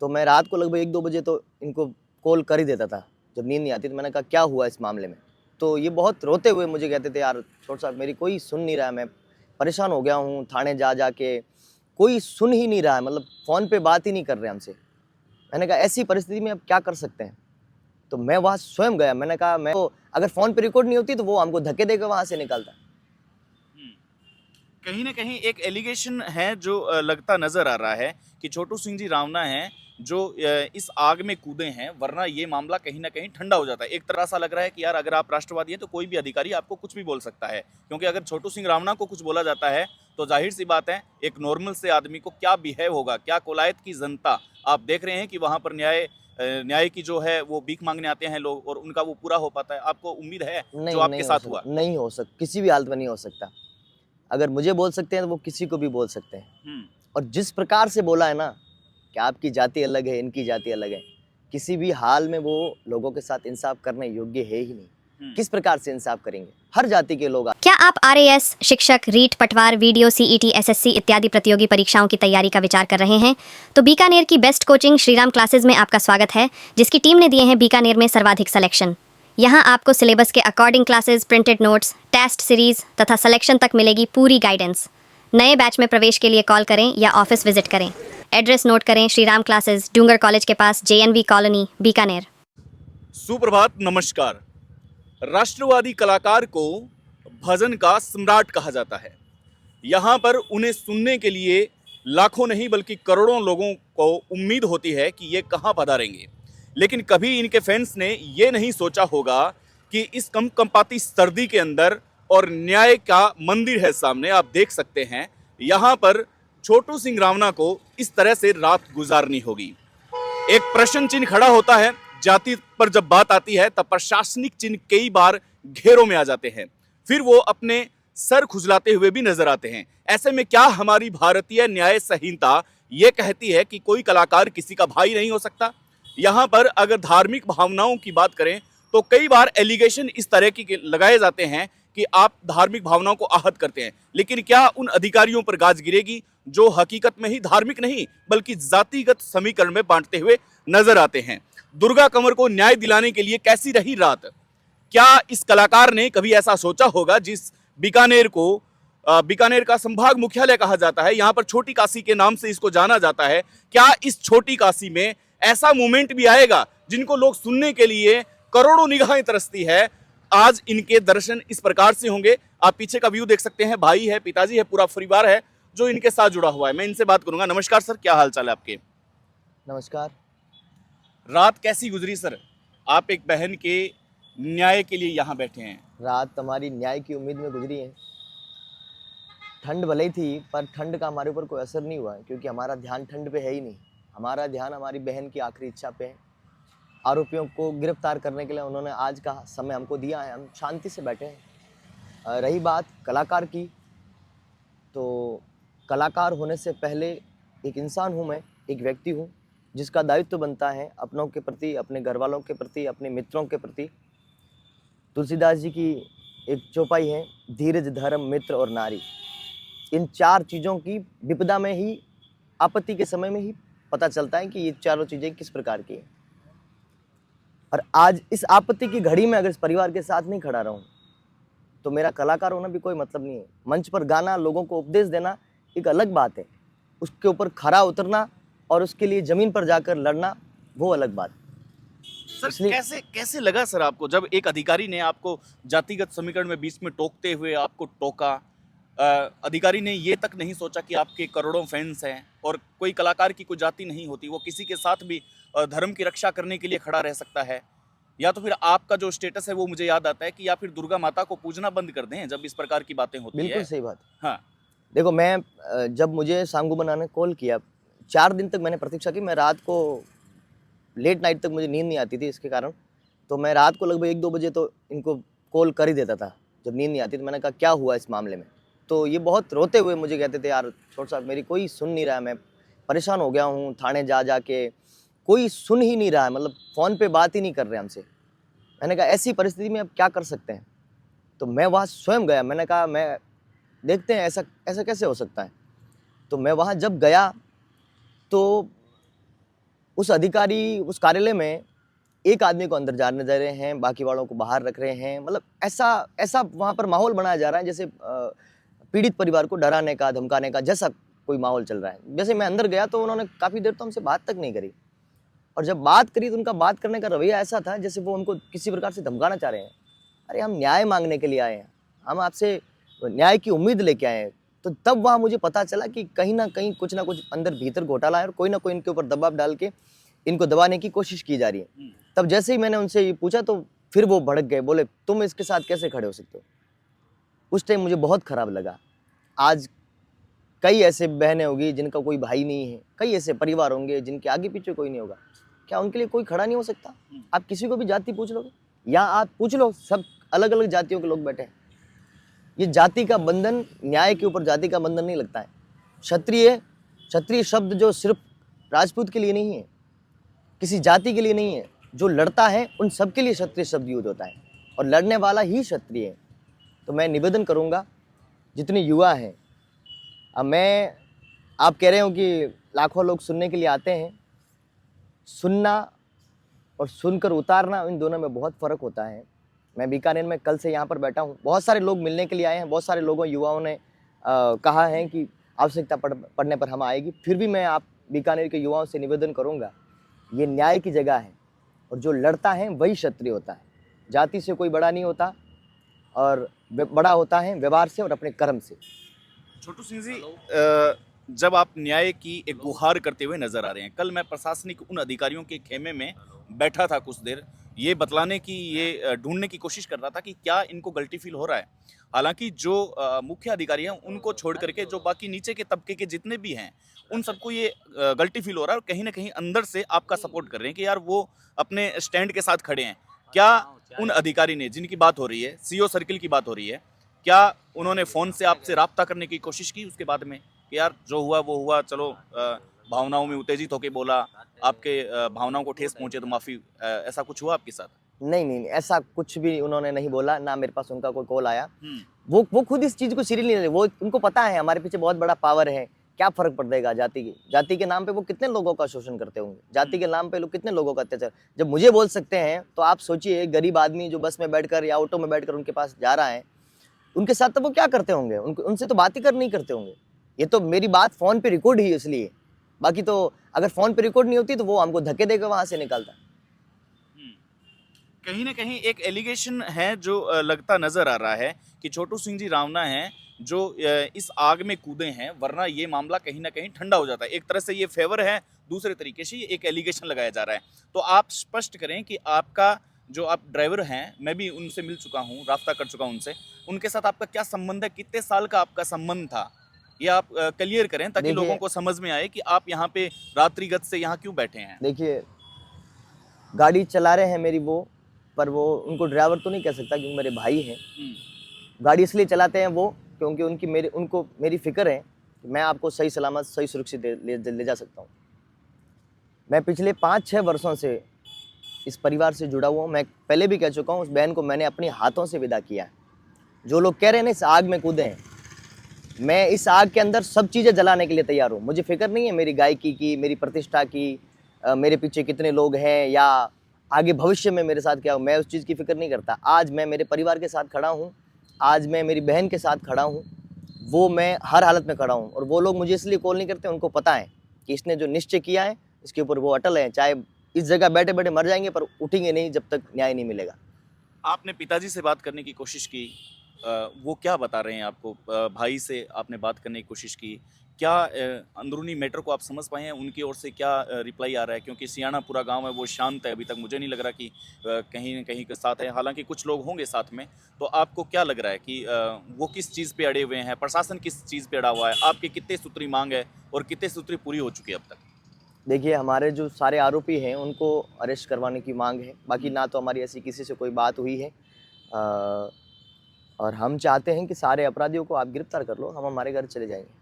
तो मैं रात को लगभग 1-2 बजे तो इनको कॉल कर ही देता था, जब नींद नहीं आती तो मैंने कहा क्या हुआ इस मामले में? तो ये बहुत रोते हुए मुझे कहते थे, यार छोटे साहब मेरी कोई सुन नहीं रहा है, मैं परेशान हो गया हूँ थाने जा के, कोई सुन ही नहीं रहा है, मतलब फ़ोन पे बात ही नहीं कर रहे हमसे। मैंने कहा ऐसी परिस्थिति में अब क्या कर सकते हैं? तो मैं वहाँ स्वयं गया, मैंने कहा मैं तो अगर फ़ोन पे रिकॉर्ड नहीं होती तो वो हमको धक्के देके वहाँ से निकालता। कहीं ना कहीं एक एलिगेशन है जो लगता नजर आ रहा है कि छोटू सिंह जी रावना हैं जो इस आग में कूदे हैं, वरना ये मामला कहीं ना कहीं ठंडा हो जाता है। एक तरह सा लग रहा है कि यार अगर आप राष्ट्रवादी हैं तो कोई भी अधिकारी आपको कुछ भी बोल सकता है, क्योंकि अगर छोटू सिंह रावना को कुछ बोला जाता है तो जाहिर सी बात है एक नॉर्मल से आदमी को क्या बिहेव होगा, क्या कोलायत की जनता। आप देख रहे हैं कि वहां पर न्याय की जो है वो भीख मांगने आते हैं लोग और उनका वो पूरा हो पाता है। आपको उम्मीद है जो नहीं, आपके साथ हुआ? नहीं हो सकता, किसी भी हालत में नहीं हो सकता। अगर मुझे बोल सकते हैं तो वो किसी को भी बोल सकते हैं। और जिस प्रकार से बोला है ना कि आपकी जाति अलग है, इनकी जाति अलग है, किसी भी हाल में वो लोगों के साथ इंसाफ करने योग्य है ही नहीं। किस प्रकार से इंसाफ करेंगे? हर जाति के लोग। क्या आप आरएएस, शिक्षक, रीट, पटवार, वीडियो, सीईटी, एसएससी इत्यादि प्रतियोगी परीक्षाओं की तैयारी का विचार कर रहे हैं? तो बीकानेर की बेस्ट कोचिंग श्रीराम क्लासेस में आपका स्वागत है, जिसकी टीम ने दिए हैं बीकानेर में सर्वाधिक सिलेक्शन। यहाँ आपको सिलेबस के according classes, printed notes, test series तथा सिलेक्शन तक मिलेगी पूरी गाइडेंस। नए बैच में प्रवेश के लिए कॉल करें या ऑफिस विजिट करें। एड्रेस नोट करें, श्रीराम क्लासेस, डूंगर कॉलेज के पास, जेएनवी कॉलोनी, बीकानेर। सुप्रभात, नमस्कार। राष्ट्रवादी कलाकार को भजन का सम्राट कहा जाता है। यहाँ पर उन्हें सुनने के लिए लाखों नहीं बल्कि करोड़ों लोगों को उम्मीद होती है कि ये कहाँ पधारेंगे, लेकिन कभी इनके फैंस ने ये नहीं सोचा होगा कि इस कंपाती सर्दी के अंदर और न्याय का मंदिर है सामने, आप देख सकते हैं। यहाँ पर छोटू सिंह रावना को इस तरह से रात गुजारनी होगी। एक प्रश्न चिन्ह खड़ा होता है, जाति पर जब बात आती है तब प्रशासनिक चिन्ह कई बार घेरों में आ जाते हैं, फिर वो अपने सर खुजलाते हुए भी नजर आते हैं। ऐसे में क्या हमारी भारतीय न्याय संहिता ये कहती है कि कोई कलाकार किसी का भाई नहीं हो सकता? यहाँ पर अगर धार्मिक भावनाओं की बात करें तो कई बार एलिगेशन इस तरह के लगाए जाते हैं कि आप धार्मिक भावनाओं को आहत करते हैं, लेकिन क्या उन अधिकारियों पर गाज गिरेगी जो हकीकत में ही धार्मिक नहीं बल्कि जातिगत समीकरण में बांटते हुए नजर आते हैं? दुर्गा कंवर को न्याय दिलाने के लिए कैसी रही रात? क्या इस कलाकार ने कभी ऐसा सोचा होगा? जिस बीकानेर को बीकानेर का संभाग मुख्यालय कहा जाता है, यहाँ पर छोटी काशी के नाम से इसको जाना जाता है, क्या इस छोटी काशी में ऐसा मोमेंट भी आएगा जिनको लोग सुनने के लिए करोड़ों निगाहें तरसती है? आज इनके दर्शन इस प्रकार से होंगे। आप पीछे का व्यू देख सकते हैं, भाई है, पिताजी है, पूरा परिवार है जो इनके साथ जुड़ा हुआ है। मैं इनसे बात करूंगा। नमस्कार सर, क्या हाल चाल है आपके? नमस्कार। रात कैसी गुजरी सर? आप एक बहन के न्याय के लिए यहाँ बैठे हैं। रात हमारी न्याय की उम्मीद में गुजरी है। ठंड भले ही थी पर ठंड का हमारे ऊपर कोई असर नहीं हुआ है, क्योंकि हमारा ध्यान ठंड पे है ही नहीं। हमारा ध्यान हमारी बहन की आखिरी इच्छा पे है। आरोपियों को गिरफ्तार करने के लिए उन्होंने आज का समय हमको दिया है, हम शांति से बैठे हैं। रही बात कलाकार की, तो कलाकार होने से पहले एक इंसान हूँ मैं, एक व्यक्ति हूँ जिसका दायित्व बनता है अपनों के प्रति, अपने घर वालों के प्रति, अपने मित्रों के प्रति। तुलसीदास जी की एक चौपाई है, धीरज, धर्म, मित्र और नारी। इन चार चीज़ों की विपदा में ही, आपत्ति के समय में ही पता चलता है कि ये चारों चीज़ें किस प्रकार की हैं। और आज इस आपत्ति की घड़ी में अगर इस परिवार के साथ नहीं खड़ा रहूं तो मेरा कलाकार होना भी कोई मतलब नहीं है। मंच पर गाना, लोगों को उपदेश देना एक अलग बात है, उसके ऊपर खरा उतरना और उसके लिए जमीन पर जाकर लड़ना वो अलग बात। सर कैसे लगा सर आपको जब एक अधिकारी ने आपको जातिगत समीकरण में बीच में टोकते हुए आपको टोका? अधिकारी ने ये तक नहीं सोचा कि आपके करोड़ों फैंस हैं और कोई कलाकार की कोई जाति नहीं होती, वो किसी के साथ भी धर्म की रक्षा करने के लिए खड़ा रह सकता है। या तो फिर आपका जो स्टेटस है वो मुझे याद आता है कि या फिर दुर्गा माता को पूजना बंद कर दें जब इस प्रकार की बातें होती है। बिल्कुल सही बात। हाँ, देखो, मैं जब मुझे सांगू बनाने कॉल किया, 4 दिन तक मैंने प्रतीक्षा की। मैं रात को लेट नाइट तक मुझे नींद नहीं आती थी इसके कारण, तो मैं रात को लगभग 1-2 बजे तो इनको कॉल कर ही देता था जब नींद नहीं आती। तो मैंने कहा क्या हुआ इस मामले में? तो ये बहुत रोते हुए मुझे कहते थे, यार छोटे साहब मेरी कोई सुन नहीं रहा है, मैं परेशान हो गया हूँ थाने जा के, कोई सुन ही नहीं रहा है, मतलब फ़ोन पे बात ही नहीं कर रहे हमसे। मैंने कहा ऐसी परिस्थिति में अब क्या कर सकते हैं? तो मैं वहाँ स्वयं गया, मैंने कहा मैं देखते हैं ऐसा कैसे हो सकता है। तो मैं वहाँ जब गया तो उस अधिकारी उस कार्यालय में एक आदमी को अंदर जाने दे रहे हैं, बाकी वालों को बाहर रख रहे हैं। मतलब ऐसा ऐसा वहाँ पर माहौल बनाया जा रहा है जैसे पीड़ित परिवार को डराने का, धमकाने का जैसा कोई माहौल चल रहा है। जैसे मैं अंदर गया तो उन्होंने काफ़ी देर तो हमसे बात तक नहीं करी, और जब बात करी तो उनका बात करने का रवैया ऐसा था जैसे वो हमको किसी प्रकार से धमकाना चाह रहे हैं। अरे हम न्याय मांगने के लिए आए हैं, हम आपसे न्याय की उम्मीद लेके आए हैं। तो तब वहाँ मुझे पता चला कि कहीं ना कुछ अंदर भीतर घोटाला है और कोई ना कोई इनके ऊपर दबाव डाल के इनको दबाने की कोशिश की जा रही है। तब जैसे ही मैंने उनसे ये पूछा तो फिर वो भड़क गए, बोले तुम इसके साथ कैसे खड़े हो सकते हो। उस टाइम मुझे बहुत ख़राब लगा। आज कई ऐसे बहनें होगी जिनका कोई भाई नहीं है, कई ऐसे परिवार होंगे जिनके आगे पीछे कोई नहीं होगा। क्या उनके लिए कोई खड़ा नहीं हो सकता? आप किसी को भी जाति पूछ लोगे या आप पूछ लो, सब अलग अलग जातियों के लोग बैठे हैं। ये जाति का बंधन, न्याय के ऊपर जाति का बंधन नहीं लगता है। क्षत्रिय शब्द जो सिर्फ राजपूत के लिए नहीं है, किसी जाति के लिए नहीं है। जो लड़ता है उन सब के लिए क्षत्रिय शब्द यूज होता है, और लड़ने वाला ही क्षत्रिय है। तो मैं निवेदन करूंगा जितने युवा हैं, अब आप कह रहे हो कि लाखों लोग सुनने के लिए आते हैं, सुनना और सुनकर उतारना, इन दोनों में बहुत फ़र्क होता है। मैं बीकानेर में कल से यहाँ पर बैठा हूँ, बहुत सारे लोग मिलने के लिए आए हैं, बहुत सारे लोगों युवाओं ने कहा है कि आवश्यकता पड़ने पर हम आएगी। फिर भी मैं आप बीकानेर के युवाओं से निवेदन करूँगा, ये न्याय की जगह है और जो लड़ता है वही क्षत्रिय होता है। जाति से कोई बड़ा नहीं होता, और बड़ा होता है व्यवहार से और अपने कर्म से। छोटू सिंह जी, जब आप न्याय की एक गुहार करते हुए नजर आ रहे हैं, कल मैं प्रशासनिक उन अधिकारियों के खेमे में बैठा था कुछ देर, ये बतलाने की, ये ढूंढने की कोशिश कर रहा था कि क्या इनको गलती फील हो रहा है। हालांकि जो मुख्य अधिकारी हैं उनको छोड़ करके जो बाकी नीचे के तबके के जितने भी हैं उन सबको ये गलती फील हो रहा है, और कहीं ना कहीं अंदर से आपका सपोर्ट कर रहे हैं कि यार वो अपने स्टैंड के साथ खड़े हैं। क्या उन अधिकारी ने, जिनकी बात हो रही है, सीओ सर्किल की बात हो रही है, क्या उन्होंने फ़ोन से आपसे राब्ता करने की कोशिश की उसके बाद में कि यार जो हुआ वो हुआ, चलो भावनाओं में उत्तेजित होकर बोला, आपके भावनाओं को ठेस पहुंचे तो माफ़ी, ऐसा कुछ हुआ आपके साथ? नहीं, ऐसा कुछ भी उन्होंने नहीं बोला, ना मेरे पास उनका कोई कॉल आया। वो खुद इस चीज़ को सीरियस नहीं ले, वो उनको पता है हमारे पीछे बहुत बड़ा पावर है। क्या फ़र्क पड़ेगा जाति के नाम पे वो कितने लोगों का शोषण करते होंगे, जाति के नाम पे लोग कितने लोगों का अत्याचार। जब मुझे बोल सकते हैं तो आप सोचिए, गरीब आदमी जो बस में बैठकर या ऑटो में बैठकर उनके पास जा रहा है, उनके साथ तो वो क्या करते होंगे, उनसे तो बात ही नहीं करते होंगे। ये तो मेरी बात फ़ोन पे रिकॉर्ड ही है इसलिए, बाकी तो अगर फ़ोन पे रिकॉर्ड नहीं होती तो वो हमको धक्के देकर वहाँ से निकालता। कहीं ना कहीं एक एलिगेशन है जो लगता नजर आ रहा है कि छोटू सिंह जी रावना हैं जो इस आग में कूदे हैं, वरना ये मामला कहीं ना कहीं ठंडा हो जाता है। एक तरह से ये फेवर है, दूसरे तरीके से ये एक एलिगेशन लगाया जा रहा है। तो आप स्पष्ट करें कि आपका जो आप ड्राइवर हैं, मैं भी उनसे मिल चुका हूँ, रास्ता कर चुका हूँ उनसे, उनके साथ आपका क्या संबंध है, कितने साल का आपका संबंध था, ये आप क्लियर करें ताकि लोगों को समझ में आए कि आप यहाँ पे रात्रिगत से यहाँ क्यों बैठे हैं। देखिए, गाड़ी चला रहे हैं मेरी वो, पर वो उनको ड्राइवर तो नहीं कह सकता क्योंकि मेरे भाई हैं। गाड़ी इसलिए चलाते हैं वो क्योंकि उनको मेरी फिक्र है कि मैं आपको सही सलामत, सही सुरक्षित ले जा सकता हूँ। मैं पिछले 5-6 वर्षों से इस परिवार से जुड़ा हुआ हूँ। मैं पहले भी कह चुका हूँ, उस बहन को मैंने अपने हाथों से विदा किया है। जो लोग कह रहे हैं ना इस आग में कूदे हैं, मैं इस आग के अंदर सब चीज़ें जलाने के लिए तैयार हूँ। मुझे फिक्र नहीं है मेरी गायकी की, मेरी प्रतिष्ठा की, मेरे पीछे कितने लोग हैं या आगे भविष्य में मेरे साथ क्या हो, मैं उस चीज़ की फिक्र नहीं करता। आज मैं मेरे परिवार के साथ खड़ा हूँ, आज मैं मेरी बहन के साथ खड़ा हूँ, वो मैं हर हालत में खड़ा हूँ। और वो लोग मुझे इसलिए कॉल नहीं करते, उनको पता है कि इसने जो निश्चय किया है इसके ऊपर वो अटल है। चाहे इस जगह बैठे बैठे मर जाएंगे पर उठेंगे नहीं जब तक न्याय नहीं मिलेगा। आपने पिताजी से बात करने की कोशिश की, वो क्या बता रहे हैं आपको? भाई से आपने बात करने की कोशिश की, क्या अंदरूनी मैटर को आप समझ पाए हैं? उनकी ओर से क्या रिप्लाई आ रहा है? क्योंकि सियाना पूरा गांव है, वो शांत है, अभी तक मुझे नहीं लग रहा कि कहीं न कहीं के साथ है। हालांकि कुछ लोग होंगे साथ में, तो आपको क्या लग रहा है कि वो किस चीज़ पे अड़े हुए हैं, प्रशासन किस चीज़ पे अड़ा हुआ है, आपकी कितने सूत्री मांग है और कितने सूत्री पूरी हो चुकी है अब तक? देखिए, हमारे जो सारे आरोपी हैं उनको अरेस्ट करवाने की मांग है। बाकी ना तो हमारी ऐसी किसी से कोई बात हुई है, और हम चाहते हैं कि सारे अपराधियों को आप गिरफ्तार कर लो, हम हमारे घर चले जाएंगे।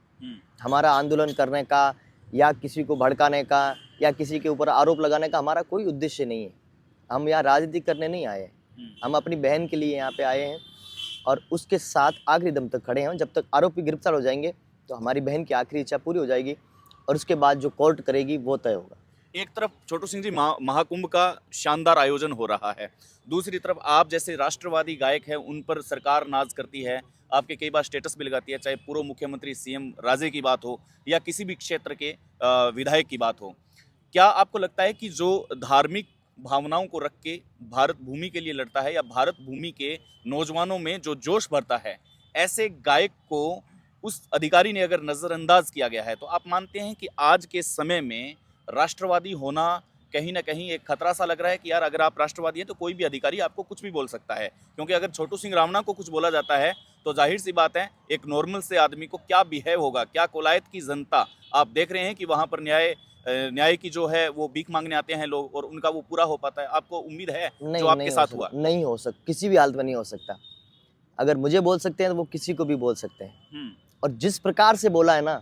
हमारा आंदोलन करने का या किसी को भड़काने का या किसी के ऊपर आरोप लगाने का हमारा कोई उद्देश्य नहीं है। हम यहाँ राजनीति करने नहीं आए हैं, हम अपनी बहन के लिए यहाँ पे आए हैं और उसके साथ आखिरी दम तक खड़े हैं। जब तक आरोपी गिरफ्तार हो जाएंगे तो हमारी बहन की आखिरी इच्छा पूरी हो जाएगी और उसके बाद जो कोर्ट करेगी वो तय होगा। एक तरफ छोटू सिंह जी महाकुंभ का शानदार आयोजन हो रहा है, दूसरी तरफ आप जैसे राष्ट्रवादी गायक हैं उन पर सरकार नाज करती है, आपके कई बार स्टेटस भी लगाती है, चाहे पूर्व मुख्यमंत्री सीएम राजे की बात हो या किसी भी क्षेत्र के विधायक की बात हो। क्या आपको लगता है कि जो धार्मिक भावनाओं को रख के भारत भूमि के लिए लड़ता है या भारत भूमि के नौजवानों में जो जोश भरता है, ऐसे गायक को उस अधिकारी ने अगर नज़रअंदाज किया गया है, तो आप मानते हैं कि आज के समय में राष्ट्रवादी होना कहीं ना कहीं एक खतरा सा लग रहा है कि यार अगर आप राष्ट्रवादी हैं तो कोई भी अधिकारी आपको कुछ भी बोल सकता है, क्योंकि अगर छोटू सिंह रावणा को कुछ बोला जाता है तो जाहिर सी बात है एक नॉर्मल से आदमी को क्या बिहेव होगा, क्या कोलायत की जनता। आप देख रहे हैं कि वहाँ पर न्याय की जो है वो भीख मांगने आते हैं लोग और उनका वो पूरा हो पाता है। आपको उम्मीद है जो आपके साथ हुआ? नहीं हो सकता, किसी भी हालत में नहीं हो सकता। अगर मुझे बोल सकते हैं तो वो किसी को भी बोल सकते हैं। और जिस प्रकार से बोला है ना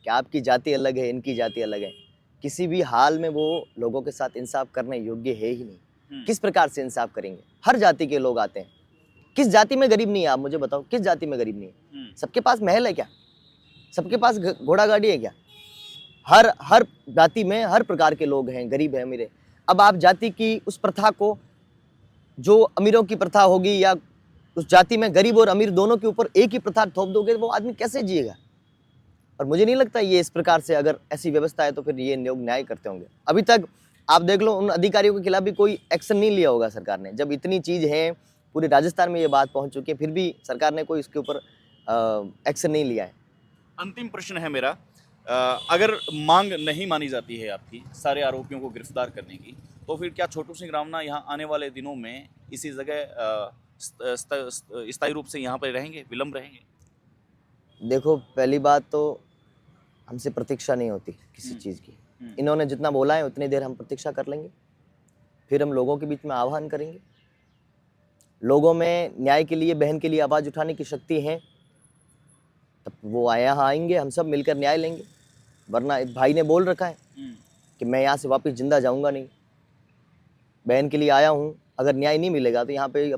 कि आपकी जाति अलग है, इनकी जाति अलग है, किसी भी हाल में वो लोगों के साथ इंसाफ करने योग्य है ही नहीं। किस प्रकार से इंसाफ करेंगे? हर जाति के लोग आते हैं, किस जाति में गरीब नहीं है? आप मुझे बताओ, किस जाति में गरीब नहीं है? सबके पास महल है क्या? सबके पास घोड़ा गाड़ी है क्या? हर जाति में हर प्रकार के लोग हैं, गरीब है, अमीर है। अब आप जाति की उस प्रथा को, जो अमीरों की प्रथा होगी या उस जाति में गरीब और अमीर दोनों के ऊपर एक ही प्रथा थोप दोगे, वो आदमी कैसे जिएगा? और मुझे नहीं लगता ये इस प्रकार से, अगर ऐसी व्यवस्था है तो फिर ये लोग न्याय करते होंगे। अभी तक आप देख लो, उन अधिकारियों के खिलाफ भी कोई एक्शन नहीं लिया होगा सरकार ने। जब इतनी चीज़ है, पूरे राजस्थान में ये बात पहुंच चुकी है, फिर भी सरकार ने कोई इसके ऊपर एक्शन नहीं लिया है। अंतिम प्रश्न है मेरा, अगर मांग नहीं मानी जाती है आपकी सारे आरोपियों को गिरफ्तार करने की, तो फिर क्या छोटू सिंह रावणा यहाँ आने वाले दिनों में इसी जगह स्थायी रूप से यहाँ पर रहेंगे, विलम्ब रहेंगे? देखो, पहली बात तो हमसे प्रतीक्षा नहीं होती किसी चीज़ की। इन्होंने जितना बोला है उतनी देर हम प्रतीक्षा कर लेंगे, फिर हम लोगों के बीच में आह्वान करेंगे। लोगों में न्याय के लिए, बहन के लिए आवाज़ उठाने की शक्ति है, तब वो यहाँ आएंगे, हम सब मिलकर न्याय लेंगे। वरना भाई ने बोल रखा है कि मैं यहाँ से वापस जिंदा जाऊँगा नहीं, बहन के लिए आया हूँ, अगर न्याय नहीं मिलेगा तो यहाँ पे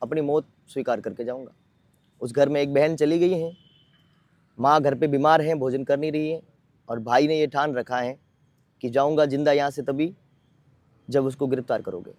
अपनी मौत स्वीकार करके जाऊँगा। उस घर में एक बहन चली गई है, माँ घर पे बीमार है, भोजन कर नहीं रही है, और भाई ने ये ठान रखा है कि जाऊँगा जिंदा यहाँ से तभी जब उसको गिरफ्तार करोगे।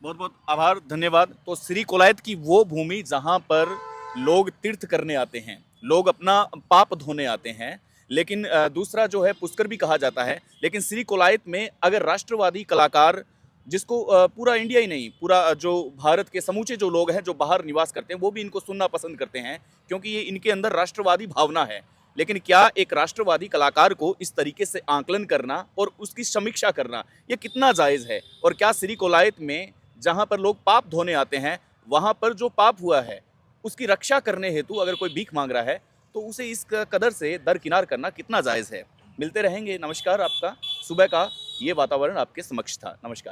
बहुत बहुत आभार, धन्यवाद। तो श्री कोलायत की वो भूमि जहाँ पर लोग तीर्थ करने आते हैं, लोग अपना पाप धोने आते हैं, लेकिन दूसरा जो है पुष्कर भी कहा जाता है, लेकिन श्री कोलायत में अगर राष्ट्रवादी कलाकार, जिसको पूरा इंडिया ही नहीं, पूरा जो भारत के समूचे जो लोग हैं जो बाहर निवास करते हैं, वो भी इनको सुनना पसंद करते हैं, क्योंकि ये इनके अंदर राष्ट्रवादी भावना है। लेकिन क्या एक राष्ट्रवादी कलाकार को इस तरीके से आंकलन करना और उसकी समीक्षा करना, ये कितना जायज़ है? और क्या श्री कोलायत में जहाँ पर लोग पाप धोने आते हैं, वहाँ पर जो पाप हुआ है उसकी रक्षा करने हेतु अगर कोई भीख मांग रहा है तो उसे इस कदर से दरकिनार करना कितना जायज़ है? मिलते रहेंगे। नमस्कार। आपका सुबह का ये वातावरण आपके समक्ष था। नमस्कार।